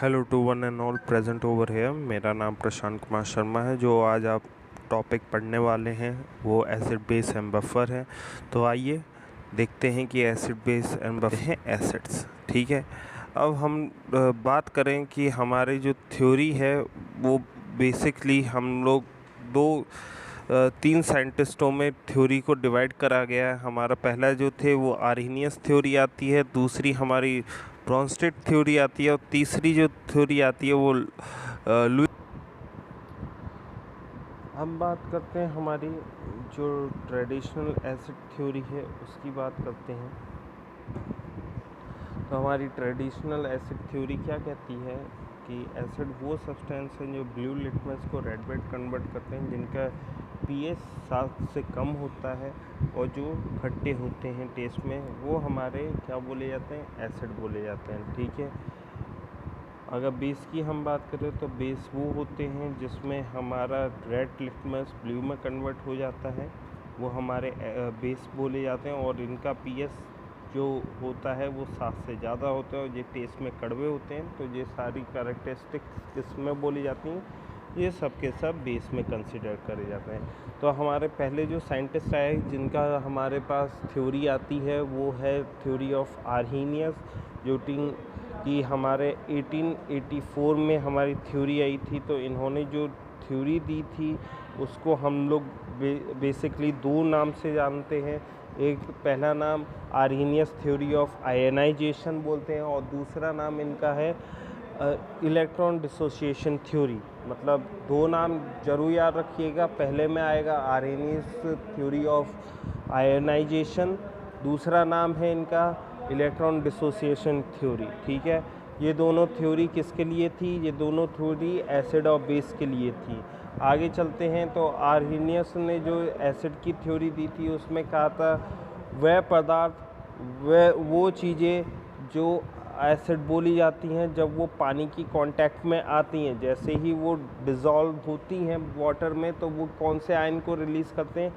Hello to one and all present over here. मेरा नाम प्रशांत कुमार शर्मा है। जो आज आप टॉपिक पढ़ने वाले हैं वो एसिड बेस एंड बफर है। तो आइए देखते हैं कि एसिड बेस एंड बफर हैं एसिड्स। ठीक है, अब हम बात करें कि हमारी जो थ्योरी है वो बेसिकली हम लोग तीन साइंटिस्टों में थ्योरी को डिवाइड करा गया है। हमारा पहला जो थे वो आर्हीनियस थ्योरी आती है, दूसरी हमारी ब्रोंस्टेड थ्योरी आती है और तीसरी जो थ्योरी आती है वो लुईस। हम बात करते हैं हमारी जो ट्रेडिशनल एसिड थ्योरी है उसकी बात करते हैं। तो हमारी ट्रेडिशनल एसिड थ्योरी क्या कहती है कि एसिड वो सब्सटेंस हैं जो ब्लू लिटमस को रेड में कन्वर्ट करते हैं, जिनका पीएच 7 से कम होता है और जो खट्टे होते हैं टेस्ट में, वो हमारे क्या बोले जाते हैं, एसिड बोले जाते हैं। ठीक है, अगर बेस की हम बात करें तो बेस वो होते हैं जिसमें हमारा रेड लिटमस ब्लू में कन्वर्ट हो जाता है, वो हमारे बेस बोले जाते हैं। और इनका पीएच जो होता है वो 7 से ज़्यादा होता है और ये टेस्ट में कड़वे होते हैं। तो ये सारी कैरेक्टरिस्टिक्स इसमें बोली जाती हैं, ये सब के सब बेस में कंसिडर करे जाते हैं। तो हमारे पहले जो साइंटिस्ट आए जिनका हमारे पास थ्योरी आती है वो है थ्योरी ऑफ आर्हीनियस, जो कि हमारे 1884 में हमारी थ्योरी आई थी। तो इन्होंने जो थ्योरी दी थी उसको हम लोग बेसिकली दो नाम से जानते हैं। एक पहला नाम आर्हीनियस थ्योरी ऑफ आयनाइजेशन बोलते हैं और दूसरा नाम इनका है इलेक्ट्रॉन डिसोसिएशन थ्योरी। मतलब दो नाम जरूर याद रखिएगा, पहले में आएगा आर्हीनियस थ्योरी ऑफ आयनाइजेशन, दूसरा नाम है इनका इलेक्ट्रॉन डिसोसिएशन थ्योरी। ठीक है, ये दोनों थ्योरी किसके लिए थी? ये दोनों थ्योरी एसिड और बेस के लिए थी। आगे चलते हैं तो आर्हीनियस ने जो एसिड की थ्योरी दी थी उसमें कहा था वह पदार्थ, वह वो चीज़ें जो एसिड बोली जाती हैं जब वो पानी की कांटेक्ट में आती हैं, जैसे ही वो डिज़ोल्व होती हैं वाटर में तो वो कौन से आयन को रिलीज़ करते हैं?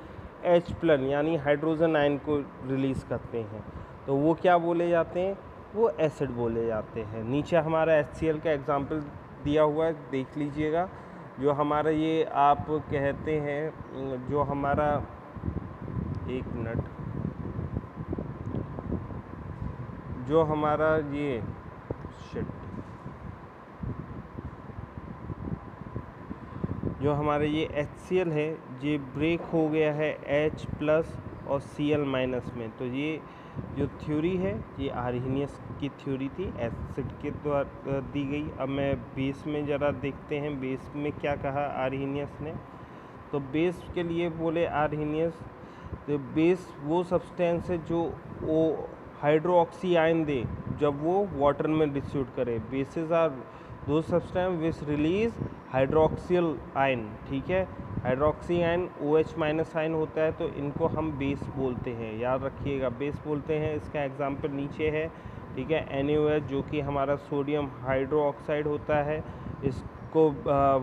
H+ यानी हाइड्रोजन आयन को रिलीज़ करते हैं। तो वो क्या बोले जाते हैं? वो एसिड बोले जाते हैं। नीचे हमारा HCl का एग्जाम्पल दिया हुआ है, देख लीजिएगा। जो हमारा ये आप कहते हैं, जो हमारा, एक मिनट, जो हमारा ये जो हमारा ये HCl है ये ब्रेक हो गया है H+ और Cl- में। तो ये जो थ्योरी है ये आर्हीनियस की थ्योरी थी, एसिड के द्वारा दी गई। अब मैं बेस में ज़रा देखते हैं बेस में क्या कहा आर्हीनियस ने। तो बेस के लिए बोले आर्हीनियस, तो बेस वो सब्सटेंस है जो वो हाइड्रोक्सी आयन दे जब वो वाटर में डिस्ट्रीब्यूट करे। बेसिस आर दो substance which release hydroxyl ion. ठीक है, हाइड्रोक्सी आयन OH- आयन होता है, तो इनको हम बेस बोलते हैं, याद रखिएगा, बेस बोलते हैं। इसका एग्जांपल नीचे है। ठीक है, NaOH जो कि हमारा सोडियम हाइड्रोक्साइड होता है, इसको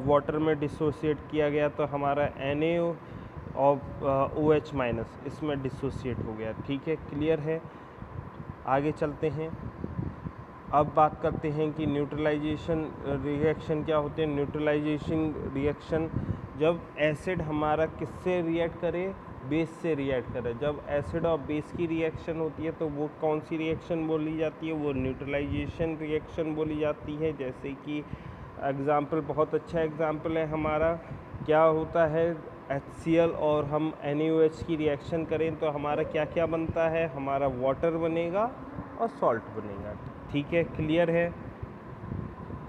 वाटर में डिसोसिएट किया गया तो हमारा Na और OH- इसमें डिसोसिएट हो गया। ठीक है, क्लियर है। आगे चलते हैं, अब बात करते हैं कि न्यूट्रलाइजेशन रिएक्शन क्या होते हैं। न्यूट्रलाइजेशन रिएक्शन जब एसिड हमारा किससे रिएक्ट करे? बेस से रिएक्ट करे। जब एसिड और बेस की रिएक्शन होती है तो वो कौन सी रिएक्शन बोली जाती है? वो न्यूट्रलाइजेशन रिएक्शन बोली जाती है। जैसे कि एग्ज़ाम्पल, बहुत अच्छा एग्ज़ाम्पल है हमारा, क्या होता है, HCl और हम NaOH की रिएक्शन करें तो हमारा क्या क्या बनता है? हमारा वाटर बनेगा और सॉल्ट बनेगा। ठीक है, क्लियर है।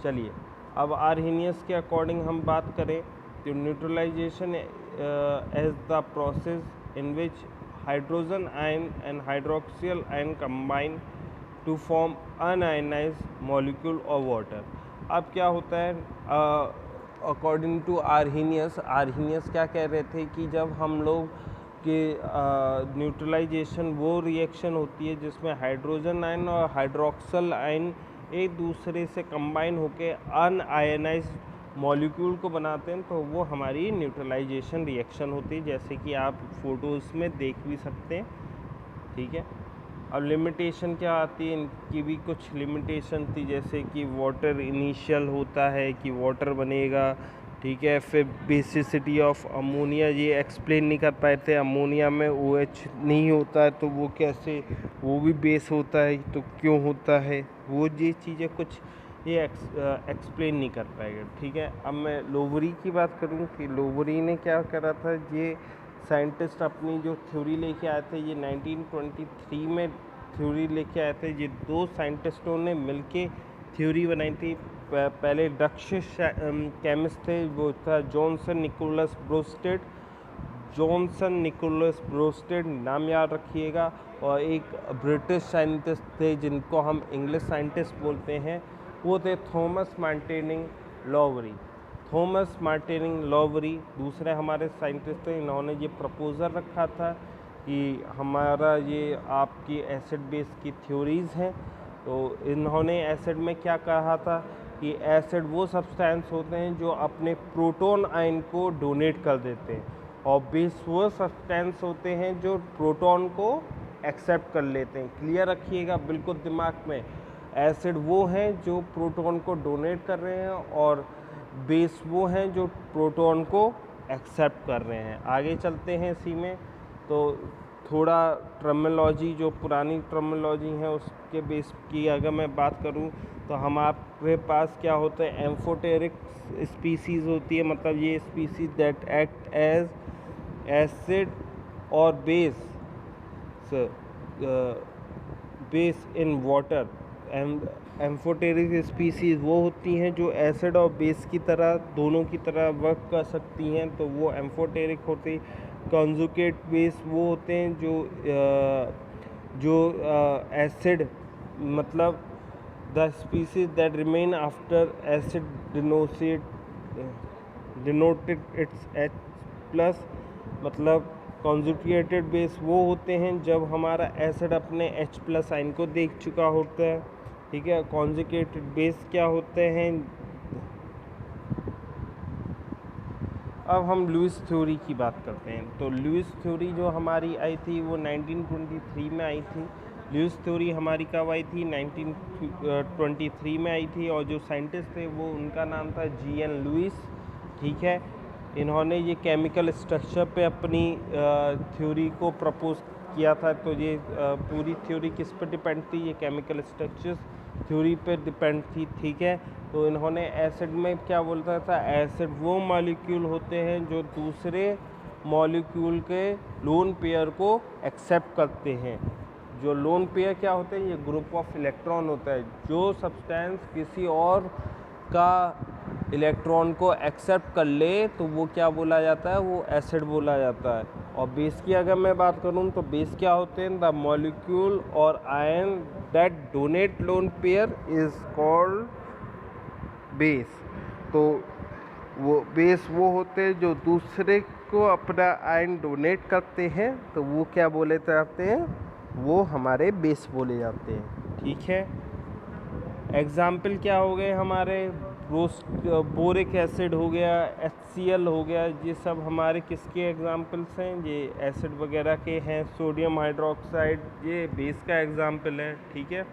चलिए, अब आर्हीनियस के अकॉर्डिंग हम बात करें तो neutralisation as the process in which hydrogen ion and hydroxyl ion combine to form unionised molecule of water. अब क्या होता है, अकॉर्डिंग टू आर्हीनियस, आर्हीनियस क्या कह रहे थे कि जब हम लोग कि न्यूट्रलाइजेशन वो रिएक्शन होती है जिसमें हाइड्रोजन आयन और हाइड्रोक्सल आयन एक दूसरे से कंबाइन होकर अनआयनाइज्ड मॉलिक्यूल को बनाते हैं, तो वो हमारी न्यूट्रलाइजेशन रिएक्शन होती है, जैसे कि आप फोटोज़ में देख भी सकते हैं। ठीक है, अब लिमिटेशन क्या आती है, इनकी भी कुछ लिमिटेशन थी, जैसे कि वाटर इनिशियल होता है कि वाटर बनेगा, ठीक है। फिर बेसिसिटी ऑफ अमोनिया, ये एक्सप्लेन नहीं कर पाए थे, अमोनिया में OH नहीं होता है तो वो कैसे, वो भी बेस होता है तो क्यों होता है, वो ये चीज़ें कुछ ये एक्सप्लेन नहीं कर पाएगा, ठीक है। अब मैं लोवरी की बात करूं कि लोवरी ने क्या करा था, ये साइंटिस्ट अपनी जो थ्योरी लेके आए थे, ये 1923 में थ्योरी लेके आए थे। ये दो साइंटिस्टों ने मिलके थ्योरी बनाई थी। पहले डच केमिस्ट थे, वो था Johnson Nicholas Bronsted, Johnson Nicholas Bronsted नाम याद रखिएगा। और एक ब्रिटिश साइंटिस्ट थे जिनको हम इंग्लिश साइंटिस्ट बोलते हैं, वो थे थॉमस मार्टिनिंग लोवरी। थॉमस मार्टिनिंग लोवरी दूसरे हमारे साइंटिस्ट थे। इन्होंने ये प्रपोज़ल रखा था कि हमारा ये आपकी एसिड बेस की थ्योरीज़ हैं, तो इन्होंने एसिड में क्या कहा था कि एसिड वो सब्सटेंस होते हैं जो अपने प्रोटॉन आयन को डोनेट कर देते हैं, और बेस वो सब्सटेंस होते हैं जो प्रोटॉन को एक्सेप्ट कर लेते हैं। क्लियर रखिएगा बिल्कुल दिमाग में, एसिड वो हैं जो प्रोटॉन को डोनेट कर रहे हैं, और बेस वो हैं जो प्रोटॉन को एक्सेप्ट कर रहे हैं। आगे चलते हैं इसी में, तो थोड़ा टर्मिनोलॉजी, जो पुरानी टर्मिनोलॉजी है उसके बेस की अगर मैं बात करूं, तो हमारे पास क्या होता है, एम्फोटेरिक स्पीसीज़ होती है, मतलब ये species that act as acid और base in water. Amphoteric species वो होती हैं जो एसिड और बेस की तरह, दोनों की तरह वर्क कर सकती हैं, तो वो एम्फोटेरिक होती। कॉन्जुगेट बेस वो होते हैं जो एसिड, मतलब the species that remain after acid denoted it's H+, मतलब कॉन्जुगेटेड बेस वो होते हैं जब हमारा एसिड अपने H+ आयन को देख चुका होता है, ठीक है। कॉन्जुगेटेड बेस क्या होते हैं। अब हम लुईस थ्योरी की बात करते हैं, तो लुईस थ्योरी जो हमारी आई थी वो 1923 में आई थी। लुईस थ्योरी हमारी कब आई थी, 1923 में आई थी, और जो साइंटिस्ट थे वो, उनका नाम था G.N. लुईस, ठीक है। इन्होंने ये केमिकल स्ट्रक्चर पे अपनी थ्योरी को प्रपोज किया था। तो ये पूरी थ्योरी किस पर डिपेंड थी, ये केमिकल स्ट्रक्चर्स थ्योरी पे डिपेंड थी, ठीक है। तो इन्होंने एसिड में क्या बोलता था, एसिड वो मॉलिक्यूल होते हैं जो दूसरे मॉलिक्यूल के लोन पेयर को एक्सेप्ट करते हैं। जो लोन पेयर क्या होते हैं, ये ग्रुप ऑफ इलेक्ट्रॉन होता है, जो सब्सटेंस किसी और का इलेक्ट्रॉन को एक्सेप्ट कर ले तो वो क्या बोला जाता है, वो एसिड बोला जाता है। और बेस की अगर मैं बात करूं तो बेस क्या होते हैं, द मॉलिक्यूल और ion that donate lone pair is called base. तो वो बेस वो होते हैं जो दूसरे को अपना आयन डोनेट करते हैं, तो वो क्या बोले जाते हैं, वो हमारे बेस बोले जाते हैं, ठीक है। एग्जाम्पल क्या हो गए हमारे, बोरिक एसिड हो गया, HCl हो गया, ये सब हमारे किसके एग्जाम्पल्स हैं, ये एसिड वगैरह के हैं। सोडियम हाइड्रोक्साइड ये बेस का एग्जाम्पल है, ठीक है।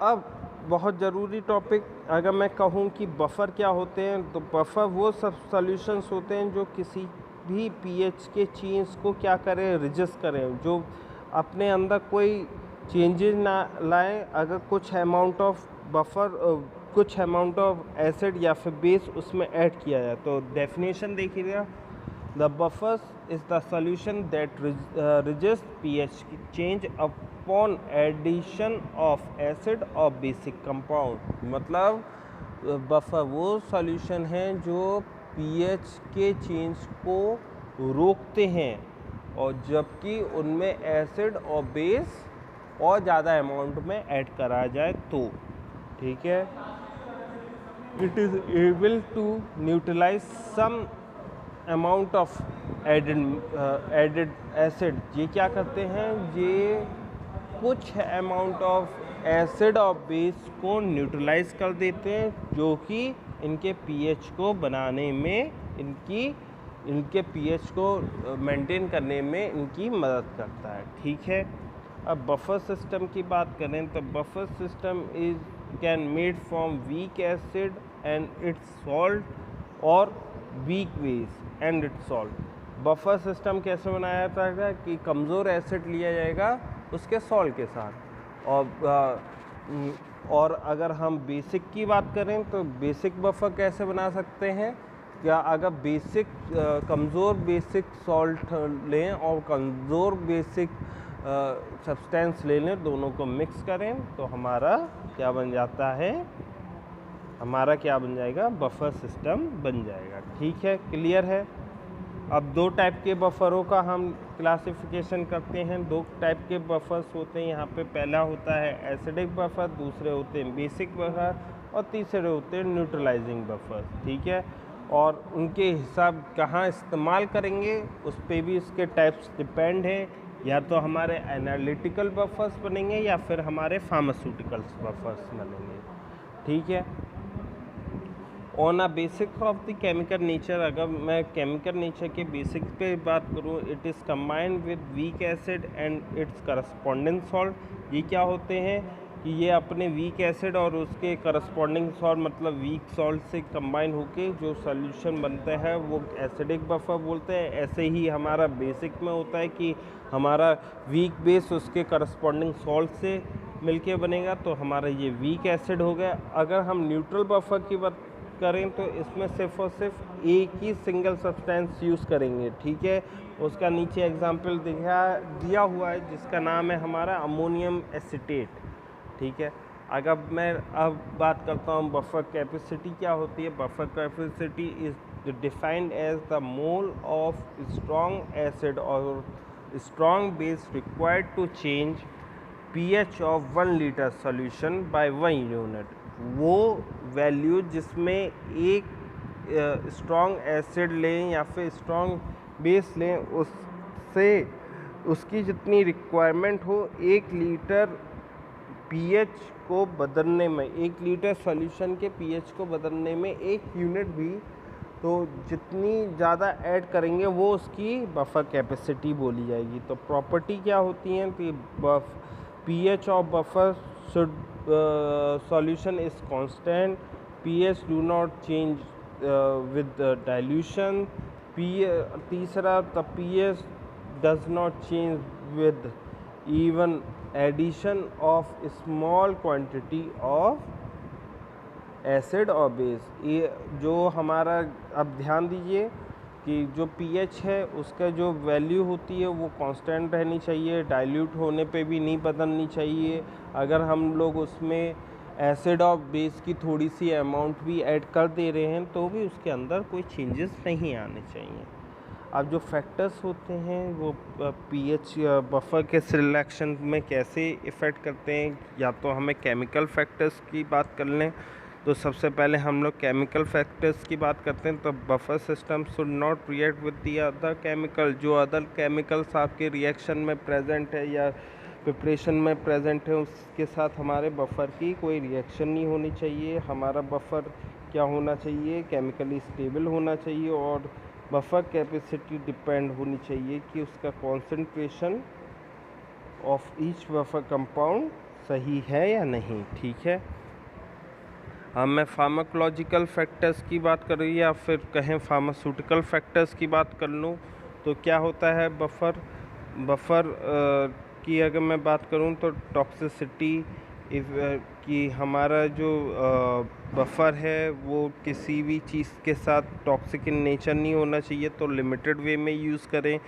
अब बहुत ज़रूरी टॉपिक अगर मैं कहूँ कि बफ़र क्या होते हैं, तो बफ़र वो सब सॉल्यूशंस होते हैं जो किसी भी pH के चेंज को क्या करें, रजिस्ट करें, जो अपने अंदर कोई चेंजेस ना लाएं। अगर कुछ अमाउंट ऑफ बफ़र, कुछ अमाउंट ऑफ एसिड या फिर बेस उसमें ऐड किया जाए, तो डेफिनेशन देखिएगा, the buffers is the solution that resist pH change upon addition of acid और बेसिक कंपाउंड। मतलब बफर वो सॉल्यूशन हैं जो pH के चेंज को रोकते हैं, और जबकि उनमें एसिड और बेस और ज़्यादा अमाउंट में ऐड करा जाए तो, ठीक है। It is able to neutralise some amount of added acid. ये क्या करते हैं, ये कुछ अमाउंट ऑफ एसिड और बेस को न्यूट्रलाइज कर देते हैं, जो कि इनके pH को बनाने में, इनके pH को मेंटेन करने में इनकी मदद करता है, ठीक है। अब बफर सिस्टम की बात करें तो buffer system is can made from weak acid and its salt और weak base and its salt. Buffer system कैसे बनाया जाता है कि कमज़ोर एसिड लिया जाएगा उसके सॉल्ट के साथ। और अगर हम बेसिक की बात करें तो बेसिक बफर कैसे बना सकते हैं, क्या अगर बेसिक कमज़ोर बेसिक सॉल्ट लें और कमज़ोर बेसिक सब्सटेंस ले लें, दोनों को मिक्स करें तो हमारा क्या बन जाता है, हमारा क्या बन जाएगा, बफर सिस्टम बन जाएगा। ठीक है, क्लियर है। अब दो टाइप के बफरों का हम क्लासिफिकेशन करते हैं। दो टाइप के बफर्स होते हैं यहाँ पे, पहला होता है एसिडिक बफर, दूसरे होते हैं बेसिक बफर और तीसरे होते हैं न्यूट्रलाइजिंग बफर। ठीक है, और उनके हिसाब कहाँ इस्तेमाल करेंगे उस पर भी इसके टाइप्स डिपेंड है, या तो हमारे एनालिटिकल बफर्स बनेंगे या फिर हमारे फार्मास्यूटिकल्स बफर्स बनेंगे। ठीक है, on a basic of the chemical nature, अगर मैं केमिकल नेचर के बेसिक पे बात करूँ, it is combined with weak acid and it's corresponding salt. ये क्या होते हैं कि ये अपने वीक एसिड और उसके करस्पॉन्डिंग सॉल्ट मतलब वीक सॉल्ट से कंबाइन होके जो सॉल्यूशन बनता है वो एसिडिक बफर बोलते हैं। ऐसे ही हमारा बेसिक में होता है कि हमारा वीक बेस उसके करस्पॉन्डिंग सॉल्ट से मिलके बनेगा तो हमारा ये वीक एसिड हो गया। अगर हम न्यूट्रल बफर की बात करें तो इसमें सिर्फ और सिर्फ एक ही सिंगल सब्सटेंस यूज़ करेंगे। ठीक है, उसका नीचे एग्जांपल दिया हुआ है जिसका नाम है हमारा अमोनियम एसीटेट। ठीक है, अगर मैं अब बात करता हूँ बफर कैपेसिटी क्या होती है। Buffer capacity is defined as the mole of strong acid और strong base required to change pH of 1 litre solution by 1 unit. वो वैल्यू जिसमें एक स्ट्रॉन्ग एसिड लें या फिर स्ट्रॉन्ग बेस लें, उससे उसकी जितनी रिक्वायरमेंट हो 1 लीटर pH को बदलने में, 1 लीटर सॉल्यूशन के pH को बदलने में 1 यूनिट भी, तो जितनी ज़्यादा ऐड करेंगे वो उसकी बफर कैपेसिटी बोली जाएगी। तो प्रॉपर्टी क्या होती हैं कि pH of buffer should solution is constant, pH do not change with the dilution, तीसरा the pH does not change with even addition of small quantity of acid और बेस। ये जो हमारा, अब ध्यान दीजिए कि जो pH है उसका जो वैल्यू होती है वो कांस्टेंट रहनी चाहिए, डाइल्यूट होने पे भी नहीं बदलनी चाहिए। अगर हम लोग उसमें एसिड और बेस की थोड़ी सी अमाउंट भी ऐड कर दे रहे हैं तो भी उसके अंदर कोई चेंजेस नहीं आने चाहिए। अब जो फैक्टर्स होते हैं वो pH बफर के सिलेक्शन में कैसे इफ़ेक्ट करते हैं, या तो हमें केमिकल फैक्टर्स की बात कर लें तो सबसे पहले हम लोग केमिकल फैक्टर्स की बात करते हैं। तो buffer system should not react with the other chemical, जो अदर केमिकल्स आपके रिएक्शन में प्रेजेंट है या प्रिपरेशन में प्रेजेंट है उसके साथ हमारे बफर की कोई रिएक्शन नहीं होनी चाहिए। हमारा बफर क्या होना चाहिए, केमिकली स्टेबल होना चाहिए और बफर कैपेसिटी डिपेंड होनी चाहिए कि उसका concentration of each buffer compound सही है या नहीं। ठीक है, अब मैं फार्माकोलॉजिकल फैक्टर्स की बात करूँ या फिर कहें फार्मास्यूटिकल फैक्टर्स की बात कर लूँ तो क्या होता है बफर की अगर मैं बात करूँ तो टॉक्सिसिटी कि हमारा जो बफर है वो किसी भी चीज़ के साथ टॉक्सिक इन नेचर नहीं होना चाहिए, तो लिमिटेड वे में यूज़ करें।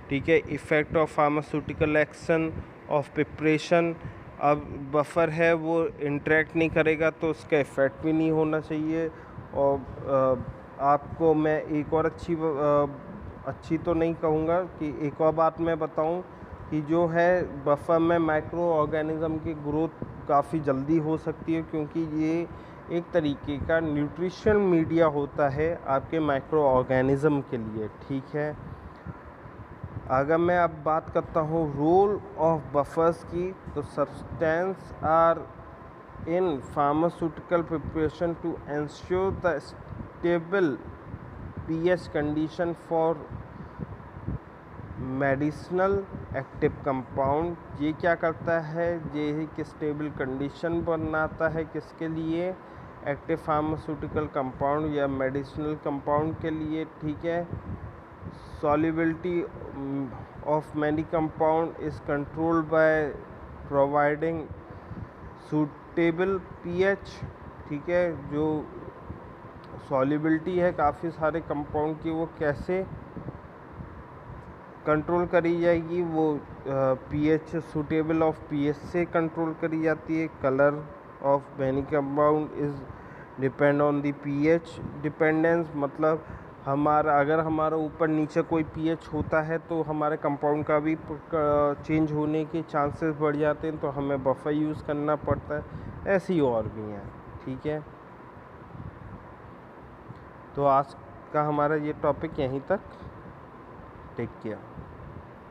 ठीक है, effect of pharmaceutical action of preparation, अब बफर है वो इंटरेक्ट नहीं करेगा तो उसका इफ़ेक्ट भी नहीं होना चाहिए। और आपको मैं एक और अच्छी तो नहीं कहूँगा कि एक और बात मैं बताऊँ कि जो है बफर में माइक्रो ऑर्गेनिज़म की ग्रोथ काफ़ी जल्दी हो सकती है, क्योंकि ये एक तरीके का न्यूट्रिशन मीडिया होता है आपके माइक्रो ऑर्गेनिज़म के लिए। ठीक है, अगर मैं अब बात करता हूँ रोल ऑफ बफर्स की, तो substance are in pharmaceutical preparation to ensure the stable pH condition for medicinal active compound, ये क्या करता है, ये एक स्टेबल कंडीशन बनाता है किसके लिए, एक्टिव फार्मास्यूटिकल कंपाउंड या मेडिसिनल कंपाउंड के लिए, ठीक है। Solubility of many compound is controlled by providing suitable pH, ठीक है। जो सॉल्युबिलिटी है काफ़ी सारे कंपाउंड की, वो कैसे कंट्रोल करी जाएगी, वो पीएच सूटेबल ऑफ पीएच से कंट्रोल करी जाती है। Colour of many compound is depend on the pH dependence, मतलब अगर हमारा ऊपर नीचे कोई पीएच होता है तो हमारे कंपाउंड का भी चेंज होने के चांसेस बढ़ जाते हैं, तो हमें बफर यूज़ करना पड़ता है। ऐसी और भी हैं, ठीक है। तो आज का हमारा ये टॉपिक यहीं तक। Take care.